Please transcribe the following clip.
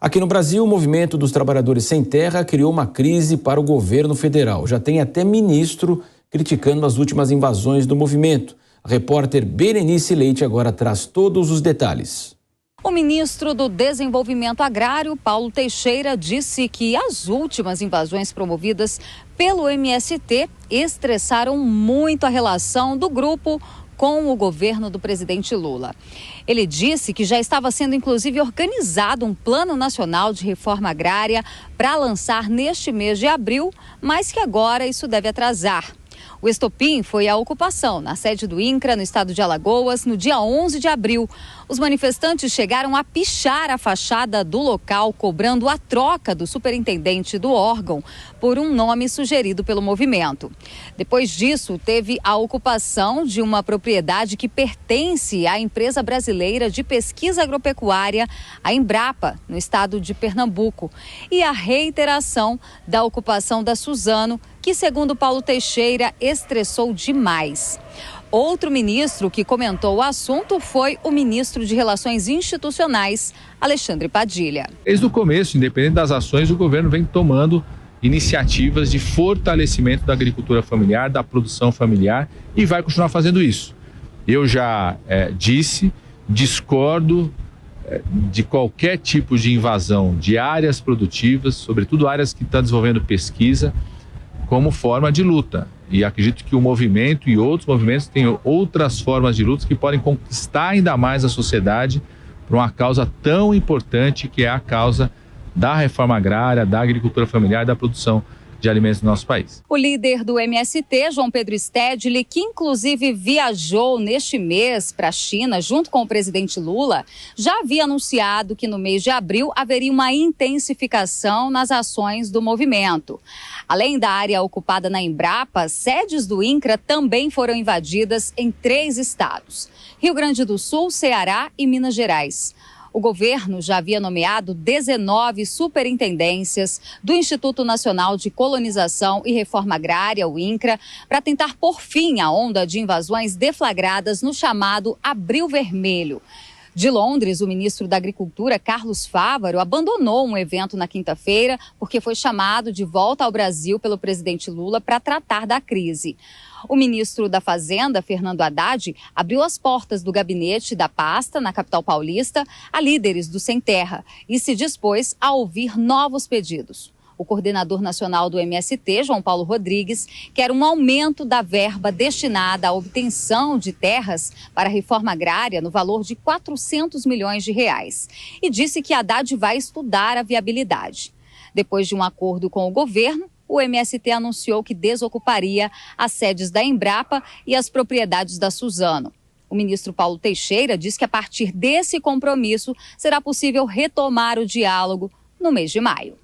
Aqui no Brasil, o movimento dos trabalhadores sem terra criou uma crise para o governo federal. Já tem até ministro criticando as últimas invasões do movimento. A repórter Berenice Leite agora traz todos os detalhes. O ministro do Desenvolvimento Agrário, Paulo Teixeira, disse que as últimas invasões promovidas pelo MST estressaram muito a relação do grupo com o governo do presidente Lula. Ele disse que já estava sendo inclusive organizado um plano nacional de reforma agrária para lançar neste mês de abril, mas que agora isso deve atrasar. O estopim foi a ocupação na sede do INCRA, no estado de Alagoas, no dia 11 de abril. Os manifestantes chegaram a pichar a fachada do local, cobrando a troca do superintendente do órgão por um nome sugerido pelo movimento. Depois disso, teve a ocupação de uma propriedade que pertence à empresa brasileira de pesquisa agropecuária, a Embrapa, no estado de Pernambuco, e a reiteração da ocupação da Suzano, que, segundo Paulo Teixeira, estressou demais. Outro ministro que comentou o assunto foi o ministro de Relações Institucionais, Alexandre Padilha. Desde o começo, independente das ações, o governo vem tomando iniciativas de fortalecimento da agricultura familiar, da produção familiar, e vai continuar fazendo isso. Eu já discordo de qualquer tipo de invasão de áreas produtivas, sobretudo áreas que estão desenvolvendo pesquisa, como forma de luta. E acredito que o movimento e outros movimentos têm outras formas de luta que podem conquistar ainda mais a sociedade para uma causa tão importante que é a causa da reforma agrária, da agricultura familiar e da produção de alimentos no nosso país. O líder do MST, João Pedro Stedley, que inclusive viajou neste mês para a China junto com o presidente Lula, já havia anunciado que no mês de abril haveria uma intensificação nas ações do movimento. Além da área ocupada na Embrapa, sedes do INCRA também foram invadidas em 3 estados: Rio Grande do Sul, Ceará e Minas Gerais. O governo já havia nomeado 19 superintendências do Instituto Nacional de Colonização e Reforma Agrária, o INCRA, para tentar pôr fim à onda de invasões deflagradas no chamado Abril Vermelho. De Londres, o ministro da Agricultura, Carlos Fávaro, abandonou um evento na quinta-feira porque foi chamado de volta ao Brasil pelo presidente Lula para tratar da crise. O ministro da Fazenda, Fernando Haddad, abriu as portas do gabinete da pasta na capital paulista a líderes do Sem Terra e se dispôs a ouvir novos pedidos. O coordenador nacional do MST, João Paulo Rodrigues, quer um aumento da verba destinada à obtenção de terras para a reforma agrária no valor de 400 milhões de reais e disse que Haddad vai estudar a viabilidade. Depois de um acordo com o governo, o MST anunciou que desocuparia as sedes da Embrapa e as propriedades da Suzano. O ministro Paulo Teixeira diz que a partir desse compromisso será possível retomar o diálogo no mês de maio.